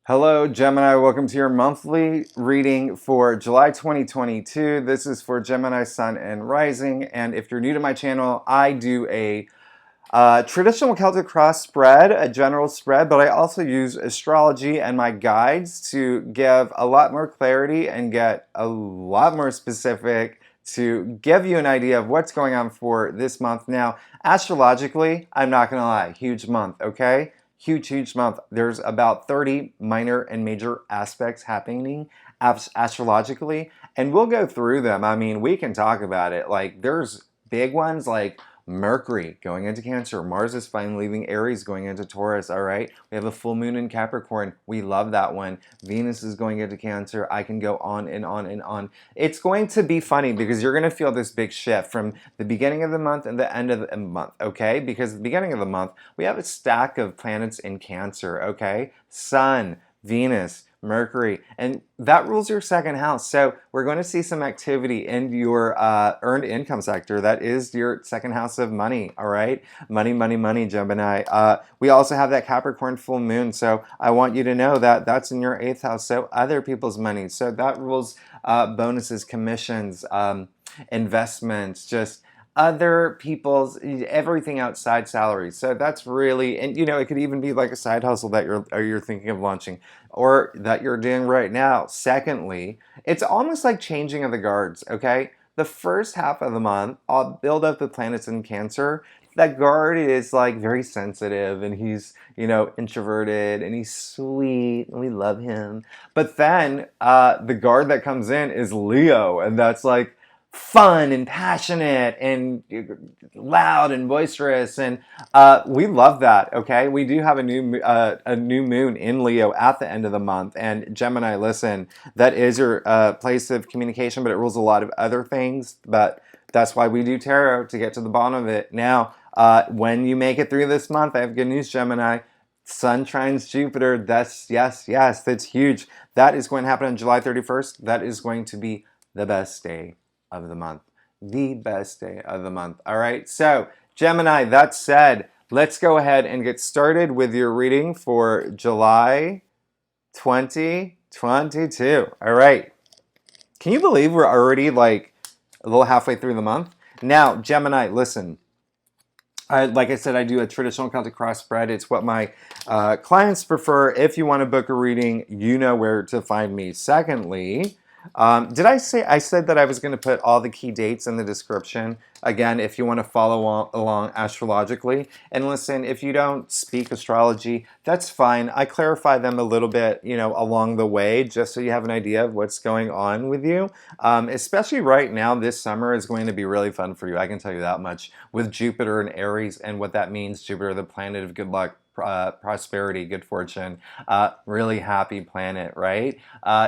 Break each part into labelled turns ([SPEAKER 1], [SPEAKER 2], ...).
[SPEAKER 1] Hello, Gemini. Welcome to your monthly reading for July 2022. This is for Gemini Sun and Rising. And if you're new to my channel, I do a traditional Celtic cross spread, a general spread, but I also use astrology and my guides to give a lot more clarity and get a lot more specific to give you an idea of what's going on for this month. Now, astrologically, I'm not going to lie, huge month, okay? Huge month. There's about 30 minor and major aspects happening astrologically, and we'll go through them. I mean, we can talk about it. Like, there's big ones like Mercury going into Cancer. Mars is finally leaving Aries, going into Taurus, all right? We have a full moon in Capricorn. We love that one. Venus is going into Cancer. I can go on and on and on. It's going to be funny because you're going to feel this big shift from the beginning of the month and the end of the month, okay? Because at the beginning of the month, we have a stack of planets in Cancer, okay? Sun, Venus, Mercury, and that rules your second house. So we're going to see some activity in your earned income sector. That is your second house of money, all right? Money, Gemini. We also have that Capricorn full moon. So I want you to know that that's in your 8th house. So other people's money. So that rules bonuses, commissions, investments, just other people's, everything outside salaries. So that's really, and you know, it could even be like a side hustle that you're thinking of launching or that you're doing right now. Secondly, it's almost like changing of the guards, okay? The first half of the month, I'll build up the planets in Cancer. That guard is like very sensitive and he's, you know, introverted and he's sweet and we love him. But then the guard that comes in is Leo, and that's like fun and passionate and loud and boisterous, and we love that. Okay, we do have a new moon in Leo at the end of the month, and Gemini, listen, that is your place of communication, but it rules a lot of other things. But that's why we do tarot, to get to the bottom of it. Now, when you make it through this month, I have good news, Gemini. Sun trines Jupiter. That's yes, that's huge. That is going to happen on July 31st. That is going to be the best day of the month. The best day of the month. All right. So, Gemini, that said, let's go ahead and get started with your reading for July 2022. All right. Can you believe we're already like a little halfway through the month? Now, Gemini, listen. Like I said, I do a traditional Celtic cross spread. It's what my clients prefer. If you want to book a reading, you know where to find me. Secondly, did I say I said that I was going to put all the key dates in the description? Again, if you want to follow along astrologically. And listen, if you don't speak astrology, that's fine. I clarify them a little bit, you know, along the way, just so you have an idea of what's going on with you. Especially right now, this summer is going to be really fun for you. I can tell you that much. With Jupiter and Aries and what that means. Jupiter, the planet of good luck, prosperity, good fortune, really happy planet, right?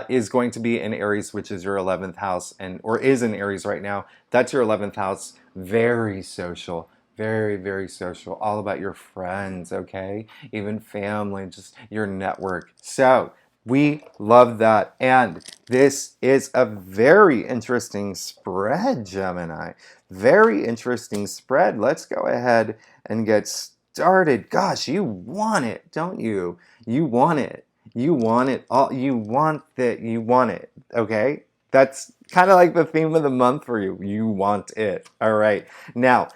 [SPEAKER 1] Is going to be in Aries, which is your 11th house, and or is in Aries right now. That's your 11th house. Very social, very social. All about your friends, okay? Even family, just your network. So we love that. And this is a very interesting spread, Gemini. Very interesting spread. Let's go ahead and get started. Gosh, you want it, don't you? You want it. You want it all. You want that. You want it. Okay? That's kind of like the theme of the month for you. You want it. All right. Now,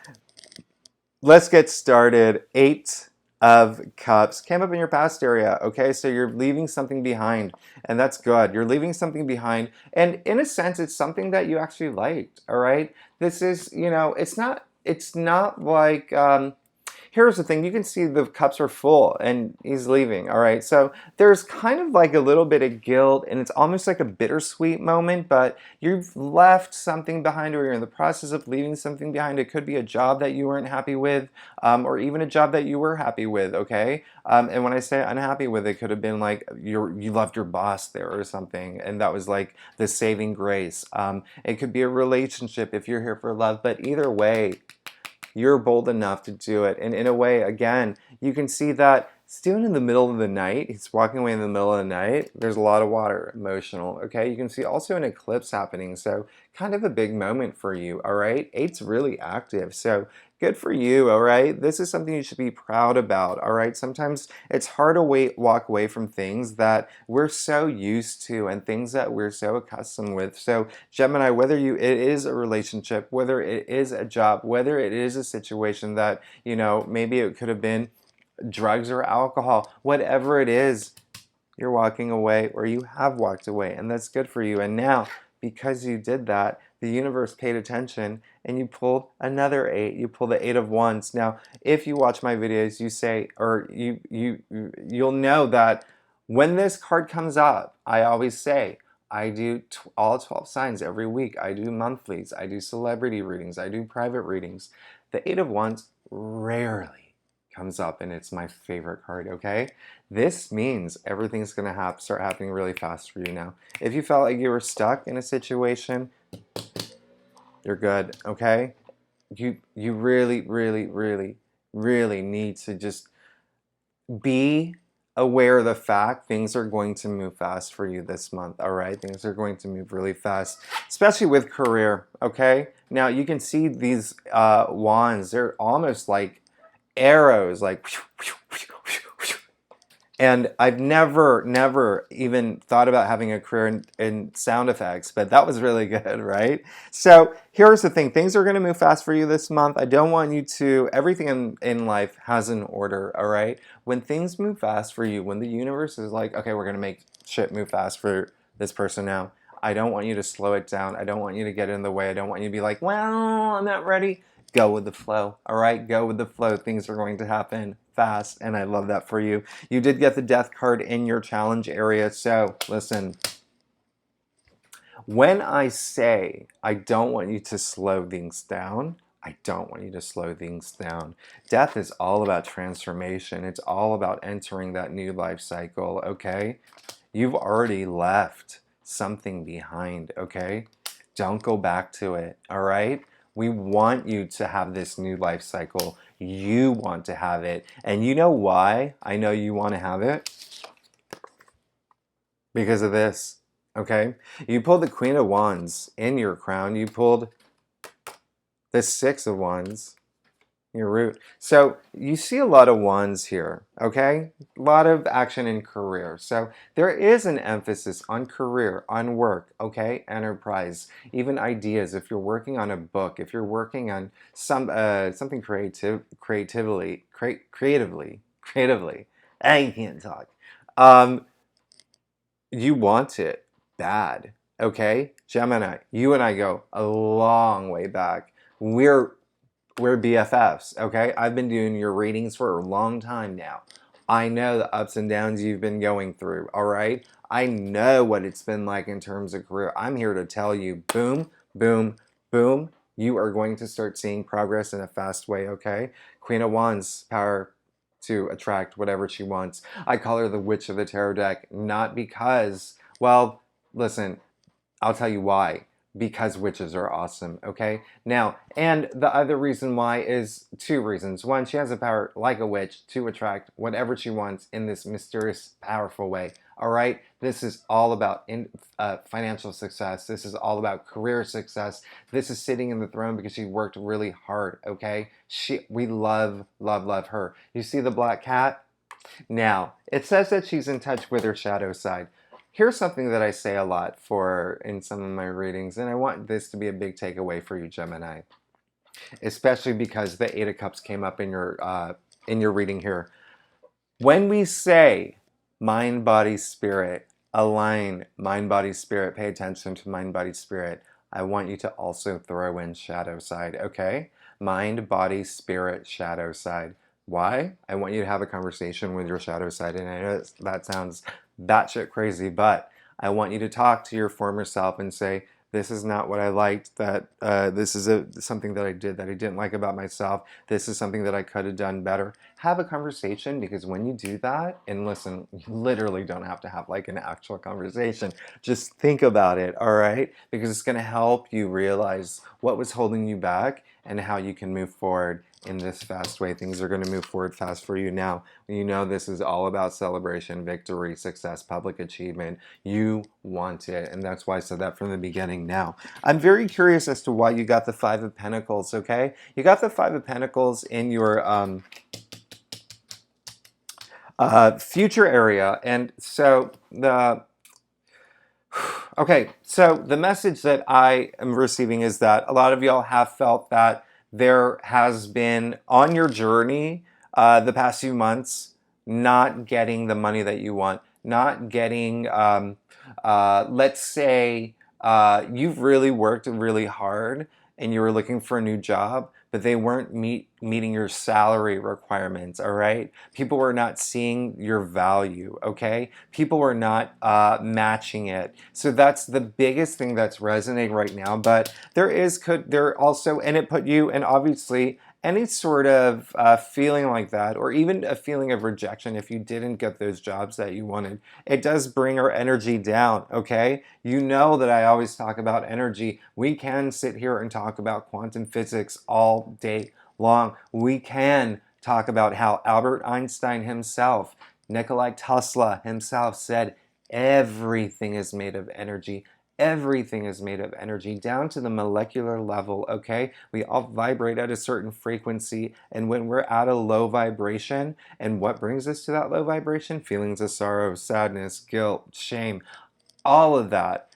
[SPEAKER 1] let's get started. 8 of Cups came up in your past area. Okay, so you're leaving something behind, and that's good. You're leaving something behind, and in a sense, it's something that you actually liked. All right, this is, you know, it's not like here's the thing, you can see the cups are full and he's leaving, all right? So there's kind of like a little bit of guilt, and it's almost like a bittersweet moment, but you've left something behind, or you're in the process of leaving something behind. It could be a job that you weren't happy with, or even a job that you were happy with, okay? And when I say unhappy with, it could have been like you loved your boss there or something, and that was like the saving grace. It could be a relationship if you're here for love, but either way, you're bold enough to do it. And in a way, again, you can see that it's doing in the middle of the night. He's walking away in the middle of the night. There's a lot of water, emotional, okay? You can see also an eclipse happening, so kind of a big moment for you, all right? 8's really active, so Good for you, all right? This is something you should be proud about, all right? Sometimes it's hard to walk away from things that we're so used to and things that we're so accustomed with. So, Gemini, whether it is a relationship, whether it is a job, whether it is a situation that, maybe it could have been drugs or alcohol, whatever it is, you're walking away or you have walked away, and that's good for you. And now, because you did that, the universe paid attention and you pulled another 8. You pulled the 8 of Wands. Now, if you watch my videos, you say, or you'll know that when this card comes up, I always say, I do all 12 signs every week. I do monthlies. I do celebrity readings. I do private readings. The 8 of Wands rarely comes up, and it's my favorite card, okay? This means everything's going to start happening really fast for you now. If you felt like you were stuck in a situation, you're good, okay? You really, really, really, really need to just be aware of the fact things are going to move fast for you this month, all right? Things are going to move really fast, especially with career, okay? Now, you can see these wands. They're almost like arrows, like and I've never even thought about having a career in sound effects, but that was really good, right? So here's the thing. Things are going to move fast for you this month. I don't want you to, everything in life has an order, all right? When things move fast for you, when the universe is like, okay, we're going to make shit move fast for this person now, I don't want you to slow it down. I don't want you to get in the way. I don't want you to be like, well, I'm not ready. Go with the flow, all right? Go with the flow. Things are going to happen fast, and I love that for you. You did get the death card in your challenge area, so listen. When I say I don't want you to slow things down, I don't want you to slow things down. Death is all about transformation. It's all about entering that new life cycle, okay? You've already left something behind, okay? Don't go back to it, all right? We want you to have this new life cycle. You want to have it. And you know why I know you want to have it? Because of this, okay? You pulled the Queen of Wands in your crown. You pulled the Six of Wands, your root. So you see a lot of wands here, okay? A lot of action in career. So there is an emphasis on career, on work, okay? Enterprise, even ideas. If you're working on a book, if you're working on something creatively. I can't talk. You want it bad, okay? Gemini, you and I go a long way back. We're BFFs, okay? I've been doing your readings for a long time now. I know the ups and downs you've been going through, all right? I know what it's been like in terms of career. I'm here to tell you, boom, boom, boom, you are going to start seeing progress in a fast way, okay? Queen of Wands, power to attract whatever she wants. I call her the Witch of the Tarot deck, not because, well, listen, I'll tell you why. Because witches are awesome, okay? Now, and the other reason why is 2 reasons. One, she has the power, like a witch, to attract whatever she wants in this mysterious, powerful way, all right? This is all about financial success. This is all about career success. This is sitting in the throne because she worked really hard, okay? We love, love, love her. You see the black cat? Now, it says that she's in touch with her shadow side. Here's something that I say a lot in some of my readings, and I want this to be a big takeaway for you, Gemini, especially because the 8 of Cups came up in your reading here. When we say mind, body, spirit, align mind, body, spirit, pay attention to mind, body, spirit, I want you to also throw in shadow side, okay? Mind, body, spirit, shadow side. Why? I want you to have a conversation with your shadow side, and I know that sounds batshit crazy, but I want you to talk to your former self and say, this is not what I liked, this is something that I did that I didn't like about myself. This is something that I could have done better. Have a conversation, because when you do that, and listen, you literally don't have to have like an actual conversation. Just think about it, all right? Because it's going to help you realize what was holding you back and how you can move forward in this fast way. Things are going to move forward fast for you now. You know this is all about celebration, victory, success, public achievement. You want it, and that's why I said that from the beginning. Now, I'm very curious as to why you got the Five of Pentacles, okay? You got the Five of Pentacles in your future area, and so okay, so the message that I am receiving is that a lot of y'all have felt that there has been on your journey the past few months not getting the money that you want, not getting, let's say, you've really worked really hard and you were looking for a new job, but they weren't meeting your salary requirements, all right? People were not seeing your value, okay? People were not matching it. So that's the biggest thing that's resonating right now. But there also, and it put you, and obviously, any sort of feeling like that, or even a feeling of rejection if you didn't get those jobs that you wanted, it does bring our energy down, okay? You know that I always talk about energy. We can sit here and talk about quantum physics all day long. We can talk about how Albert Einstein himself, Nikola Tesla himself said, everything is made of energy. Everything is made of energy down to the molecular level, okay? We all vibrate at a certain frequency, and when we're at a low vibration, and what brings us to that low vibration? Feelings of sorrow, sadness, guilt, shame, all of that.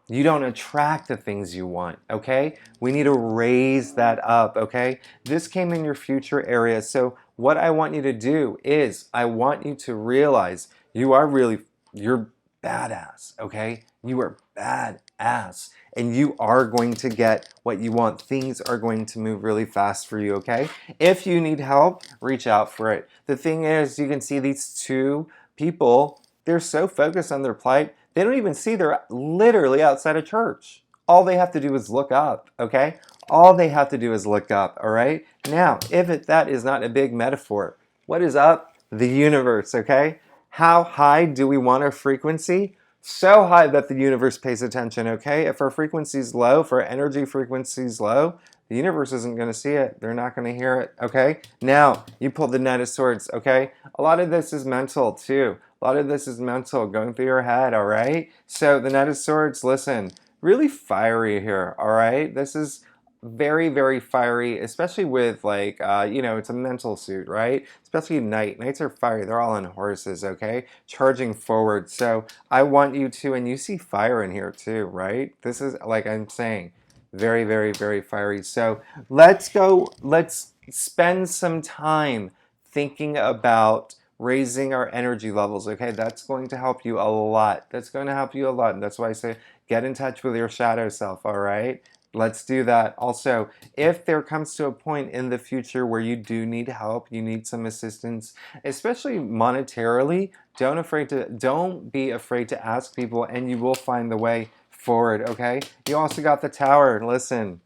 [SPEAKER 1] You don't attract the things you want, okay? We need to raise that up, okay? This came in your future area, so what I want you to do is I want you to realize you're badass, okay? You are badass, and you are going to get what you want. Things are going to move really fast for you, okay? If you need help, reach out for it. The thing is, you can see these two people, they're so focused on their plight, they don't even see they're literally outside of church. All they have to do is look up, okay? All they have to do is look up, all right? Now, that is not a big metaphor, what is up? The universe, okay? How high do we want our frequency? So high that the universe pays attention, okay? If our frequency is low, if our energy frequency is low, the universe isn't going to see it. They're not going to hear it, okay? Now, you pull the Knight of Swords, okay? A lot of this is mental, too. A lot of this is mental, going through your head, all right? So the Knight of Swords, listen, really fiery here, all right? This is very, very fiery, especially with it's a mental suit, right? Especially knights are fiery. They're all on horses, okay? Charging forward. So I want you to, and you see fire in here too, right? This is, like I'm saying, very, very, very fiery. So let's spend some time thinking about raising our energy levels, okay? That's going to help you a lot. That's going to help you a lot. And that's why I say get in touch with your shadow self, all right? Let's do that. Also, if there comes to a point in the future where you do need help, you need some assistance, especially monetarily, don't be afraid to ask people, and you will find the way forward, okay? You also got the Tower. Listen,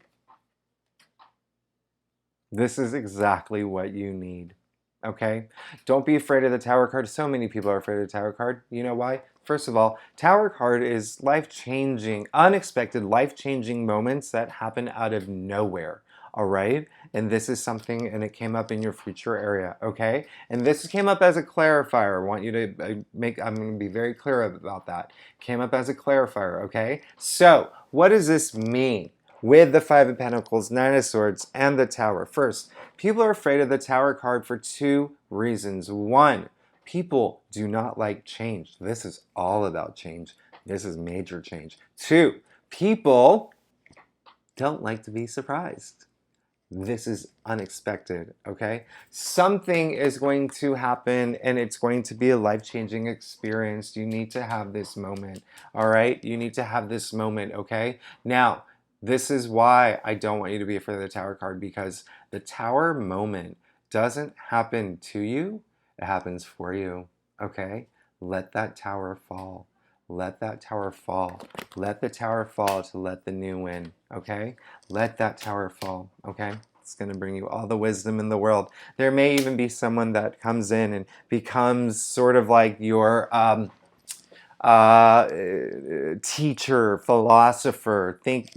[SPEAKER 1] this is exactly what you need. Okay? Don't be afraid of the Tower card. So many people are afraid of the Tower card. You know why? First of all, Tower card is life-changing, unexpected, life-changing moments that happen out of nowhere. All right? And this is something, and it came up in your future area, okay? And this came up as a clarifier. I want you to I'm going to be very clear about that. Came up as a clarifier, okay? So, what does this mean? With the Five of Pentacles, Nine of Swords, and the Tower. First, people are afraid of the Tower card for two reasons. One, people do not like change. This is all about change. This is major change. Two, people don't like to be surprised. This is unexpected, okay? Something is going to happen and it's going to be a life-changing experience. You need to have this moment, all right? You need to have this moment, okay? Now, this is why I don't want you to be afraid of the Tower card, because the Tower moment doesn't happen to you, it happens for you, okay? Let that tower fall. Let that tower fall. Let the tower fall to let the new in, okay? Let that tower fall, okay? It's going to bring you all the wisdom in the world. There may even be someone that comes in and becomes sort of like your teacher, philosopher. Think,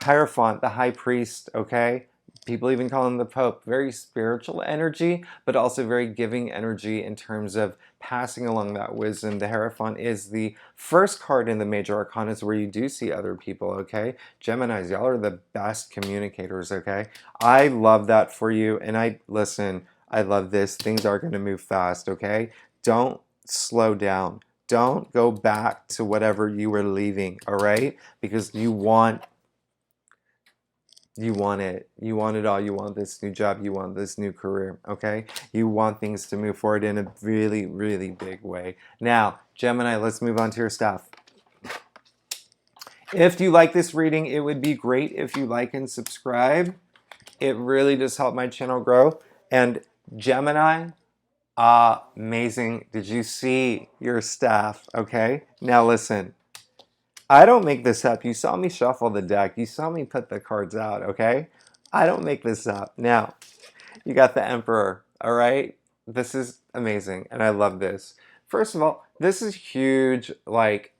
[SPEAKER 1] Hierophant, the high priest, okay? People even call him the Pope. Very spiritual energy, but also very giving energy in terms of passing along that wisdom. The Hierophant is the first card in the major arcana where you do see other people, okay? Geminis, y'all are the best communicators, okay? I love that for you. And listen, I love this. Things are going to move fast, okay? Don't slow down. Don't go back to whatever you were leaving, all right? Because you want it. You want it all. You want this new job. You want this new career, okay? You want things to move forward in a really, really big way. Now, Gemini, let's move on to your stuff. If you like this reading, it would be great if you like and subscribe. It really does help my channel grow. And Gemini, amazing. Did you see your staff? Okay, now listen. I don't make this up. You saw me shuffle the deck. You saw me put the cards out, okay? I don't make this up. Now, you got the Emperor, all right? This is amazing, and I love this. First of all, this is huge, like,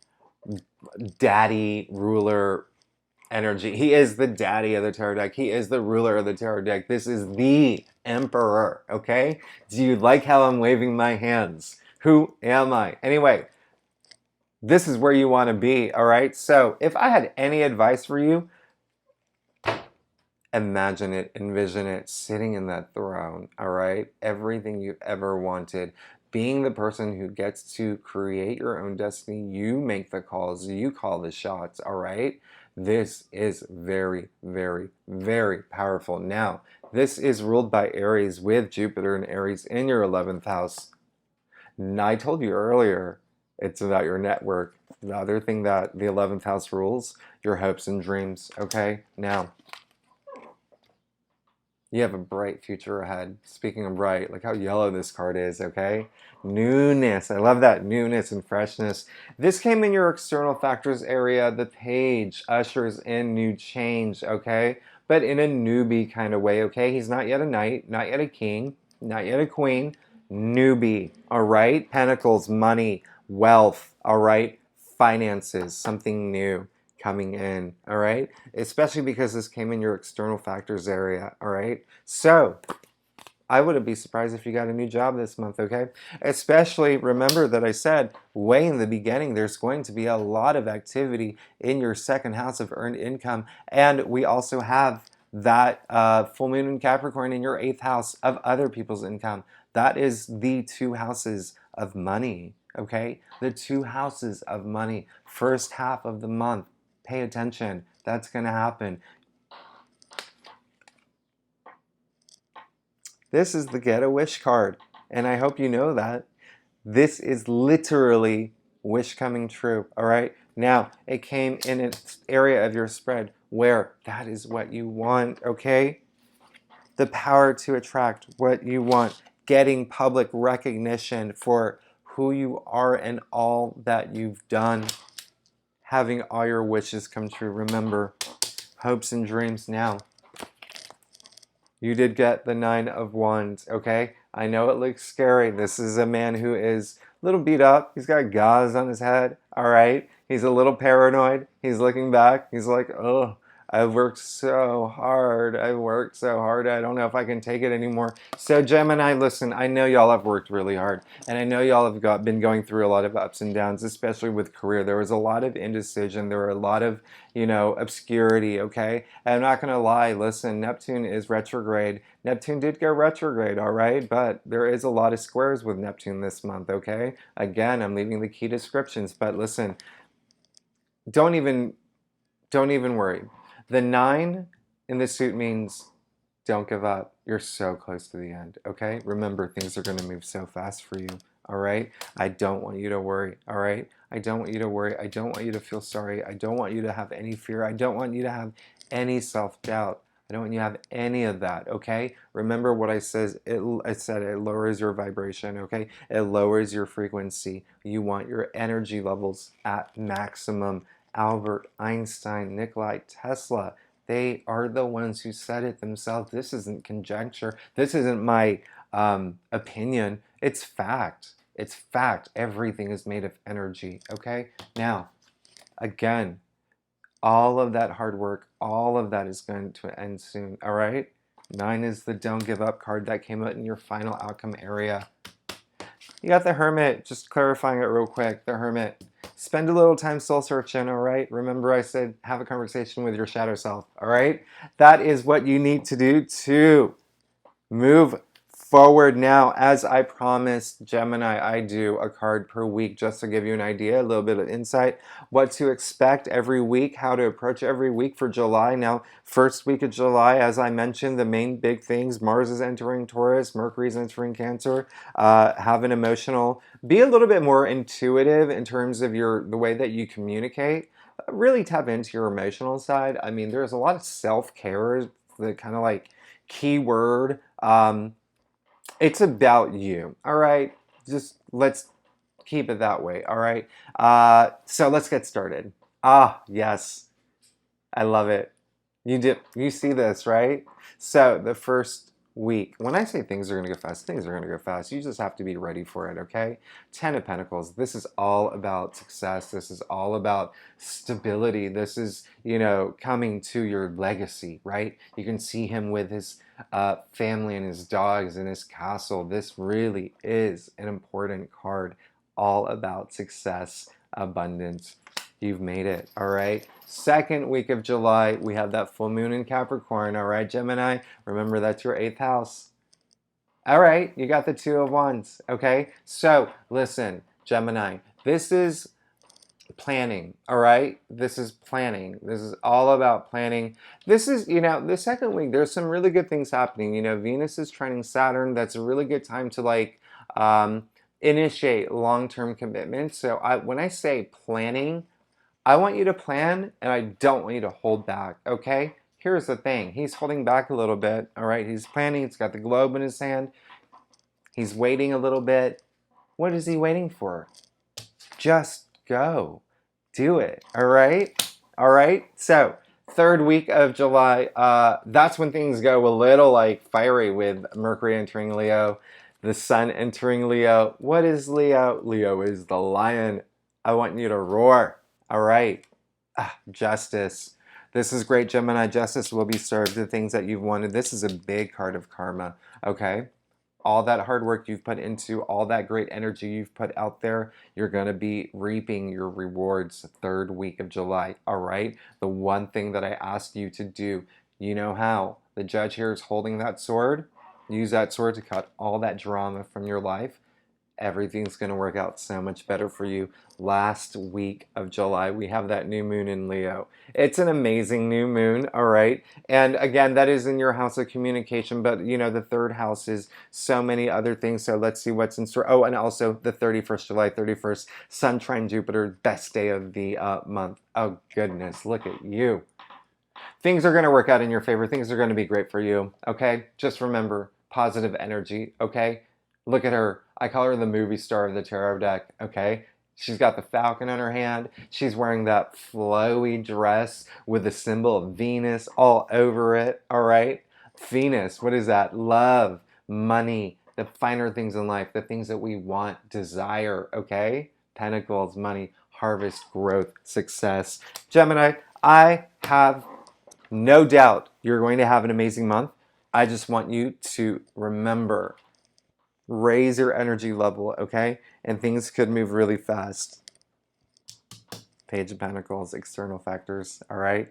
[SPEAKER 1] daddy ruler energy. He is the daddy of the tarot deck. He is the ruler of the tarot deck. This is the Emperor, okay? Do you like how I'm waving my hands? Who am I? Anyway, this is where you want to be, all right? So if I had any advice for you, imagine it, envision it, sitting in that throne, all right? Everything you've ever wanted. Being the person who gets to create your own destiny. You make the calls, you call the shots, all right? This is very, very, very powerful. Now, this is ruled by Aries with Jupiter and Aries in your 11th house. And I told you earlier, it's about your network. The other thing that the 11th house rules, your hopes and dreams, okay? Now, you have a bright future ahead. Speaking of bright, look how yellow this card is, okay? Newness. I love that newness and freshness. This came in your external factors area. The page ushers in new change, okay? But in a newbie kind of way, okay? He's not yet a knight, not yet a king, not yet a queen. Newbie, all right? Pentacles, money, wealth, all right? Finances, something new coming in, all right? Especially because this came in your external factors area, all right? So, I wouldn't be surprised if you got a new job this month, okay? Especially, remember that I said way in the beginning, there's going to be a lot of activity in your second house of earned income. And we also have that full moon in Capricorn in your 8th house of other people's income. That is the 2 houses of money, okay? The 2 houses of money. First half of the month. Pay attention. That's going to happen. This is the Get a Wish card, and I hope you know that. This is literally wish coming true, all right? Now, it came in an area of your spread where that is what you want, okay? The power to attract what you want, getting public recognition for who you are and all that you've done, having all your wishes come true. Remember, hopes and dreams now. You did get the 9 of Wands, okay? I know it looks scary. This is a man who is a little beat up. He's got gauze on his head, all right? He's a little paranoid. He's looking back. He's like, oh, I've worked so hard. I've worked so hard. I don't know if I can take it anymore. So Gemini, listen, I know y'all have worked really hard. And I know y'all have been going through a lot of ups and downs, especially with career. There was a lot of indecision. There were a lot of, obscurity, okay? And I'm not going to lie. Listen, Neptune is retrograde. Neptune did go retrograde, all right? But there is a lot of squares with Neptune this month, okay? Again, I'm leaving the key descriptions. But listen, don't even worry. The 9 in the suit means don't give up. You're so close to the end, okay? Remember, things are going to move so fast for you, all right? I don't want you to worry, all right? I don't want you to worry. I don't want you to feel sorry. I don't want you to have any fear. I don't want you to have any self-doubt. I don't want you to have any of that, okay? Remember what I said, it lowers your vibration, okay? It lowers your frequency. You want your energy levels at maximum. Albert Einstein, Nikola Tesla, they are the ones who said it themselves. This isn't conjecture. This isn't my opinion. It's fact. It's fact. Everything is made of energy, okay? Now, again, all of that hard work, all of that is going to end soon, all right? 9 is the don't give up card that came out in your final outcome area. You got the Hermit, just clarifying it real quick, the Hermit. Spend a little time soul searching, all right? Remember I said have a conversation with your shadow self, all right? That is what you need to do to move forward. Now, as I promised, Gemini, I do a card per week just to give you an idea, a little bit of insight, what to expect every week, how to approach every week for July. Now, first week of July, as I mentioned, the main big things, Mars is entering Taurus, Mercury is entering Cancer, have an emotional, be a little bit more intuitive in terms of the way that you communicate. Really tap into your emotional side. I mean, there's a lot of self-care, the kind of like keyword. It's about you, all right? Just let's keep it that way, all right? So let's get started. Ah, yes, I love it. You see this, right? So the first week, when I say things are going to go fast, things are going to go fast. You just have to be ready for it, okay? 10 of Pentacles. This is all about success. This is all about stability. This is, coming to your legacy, right? You can see him with his family and his dogs and his castle. This really is an important card, all about success, abundance. You've made it, all right? Second week of July, we have that full moon in Capricorn, all right, Gemini? Remember, that's your 8th house. All right, you got the 2 of Wands, okay? So, listen, Gemini, this is planning, all right? This is planning. This is all about planning. This is, the second week, there's some really good things happening. Venus is trining Saturn. That's a really good time to, initiate long-term commitments. So when I say planning, I want you to plan, and I don't want you to hold back, okay? Here's the thing. He's holding back a little bit, all right? He's planning. He's got the globe in his hand. He's waiting a little bit. What is he waiting for? Just go. Do it, all right? All right? So, third week of July, that's when things go a little, fiery with Mercury entering Leo, the Sun entering Leo. What is Leo? Leo is the lion. I want you to roar. All right. Justice. This is great, Gemini. Justice will be served. The things that you've wanted. This is a big card of karma. Okay. All that hard work you've put into, all that great energy you've put out there, you're going to be reaping your rewards third week of July. All right. The one thing that I ask you to do, you know how. The judge here is holding that sword. Use that sword to cut all that drama from your life. Everything's going to work out so much better for you. Last week of July, we have that new moon in Leo. It's an amazing new moon, all right? And again, that is in your house of communication, but the third house is so many other things. So let's see what's in store. Oh, and also the 31st, July 31st, Sun trine Jupiter, best day of the month. Oh, goodness, look at you. Things are going to work out in your favor. Things are going to be great for you, okay? Just remember, positive energy, okay? Look at her. I call her the movie star of the tarot deck, okay? She's got the falcon in her hand. She's wearing that flowy dress with the symbol of Venus all over it, all right? Venus, what is that? Love, money, the finer things in life, the things that we want, desire, okay? Pentacles, money, harvest, growth, success. Gemini, I have no doubt you're going to have an amazing month. I just want you to remember, raise your energy level, okay? And things could move really fast. Page of Pentacles, external factors, all right?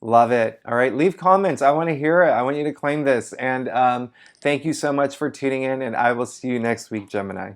[SPEAKER 1] Love it. All right, leave comments. I want to hear it. I want you to claim this. And thank you so much for tuning in, and I will see you next week, Gemini.